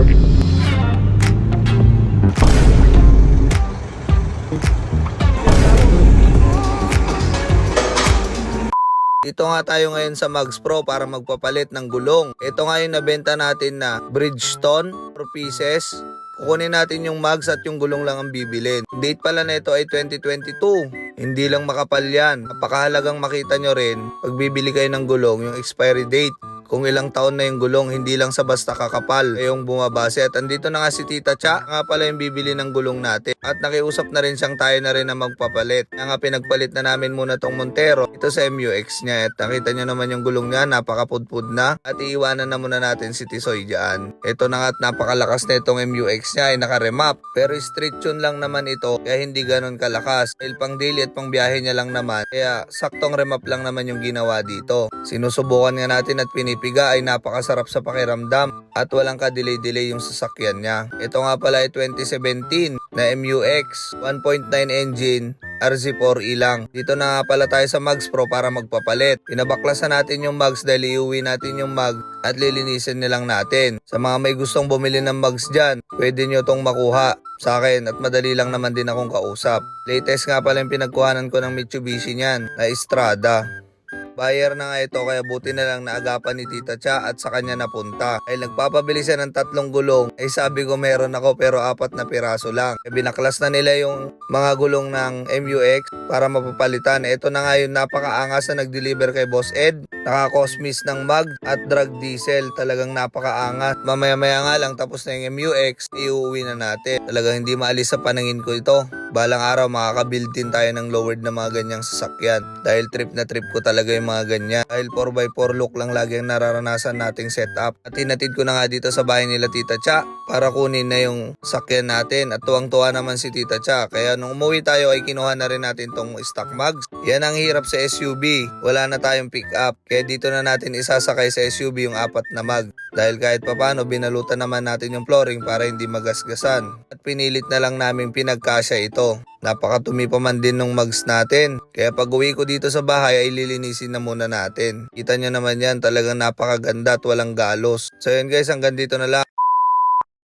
Dito nga tayo ngayon sa Mags Pro para magpapalit ng gulong. Ito nga yung nabenta natin na Bridgestone 4 pieces. Kukunin natin yung mags at yung gulong lang ang bibilin. Date pala na ito ay 2022. Hindi lang makapal yan. Napakahalagang makita nyo rin pag bibili kayo ng gulong yung expiry date. Kung ilang taon na yung gulong, hindi lang sa basta kakapal yung bumabase. At andito na nga si Tita Cha, nga pala yung bibili ng gulong natin. At nakiusap na rin siyang tayo na rin na magpapalit. Kaya nga pinagpalit na namin muna tong Montero ito sa MUX niya. At nakita nyo naman yung gulong niya, napakapudpud na. At iiwanan na muna natin si Tisoy dyan. Ito na nga at napakalakas na itong MUX niya ay naka-remap. Pero street tune lang naman ito kaya hindi ganun kalakas. Dahil pang daily at pang biyahe niya lang naman. Kaya saktong remap lang naman yung ginawa dito. Sinusubukan nga natin at pinipiga ay napakasarap sa pakiramdam at walang ka-delay-delay yung sasakyan niya. Ito nga pala ay 2017 na MUX 1.9 engine RZ4E lang. Dito na nga pala tayo sa Mags Pro para magpapalit. Pinabaklasan natin yung mags dahil iuwi natin yung mag at lilinisin nilang natin. Sa mga may gustong bumili ng mags dyan, pwede nyo tong makuha sa akin at madali lang naman din akong kausap. Latest nga pala yung pinagkuhanan ko ng Mitsubishi niyan na Estrada. Buyer na nga ito kaya buti na lang naagapan ni Tita Cha at sa kanya napunta. Ay nagpapabili siya ng 3 gulong. Ay sabi ko meron ako pero 4 na piraso lang. Ay binaklas na nila yung mga gulong ng MUX para mapapalitan. Ito na nga yung napakaangas na nag-deliver kay Boss Ed. Naka-cosmis ng mag at drag diesel. Talagang napakaangas. Mamaya-maya nga lang tapos na yung MUX, iuwi na natin. Talagang hindi maalis sa paningin ko ito. Balang araw makaka-build din tayo ng lowered na mga ganyang sasakyan. Dahil trip na trip ko talaga yung mga ganyan. Dahil 4x4 look lang lagi ang nararanasan nating setup. At tinatid ko na nga dito sa bahay nila Tita Cha para kunin na yung sakyan natin. At tuwang-tuwa naman si Tita Cha. Kaya nung umuwi tayo ay kinuha na rin natin tong stock mags. Yan ang hirap sa SUV. Wala na tayong pick up. Kaya dito na natin isasakay sa SUV yung 4 na mag. Dahil kahit papano binalutan naman natin yung flooring para hindi magasgasan. At pinilit na lang namin pinagkasya ito. Napakatumi pa man din ng mags natin. Kaya pag uwi ko dito sa bahay ay lilinisin na muna natin. Kita nyo naman yan, talagang napakaganda at walang galos. So yun guys, hanggang dito na lang.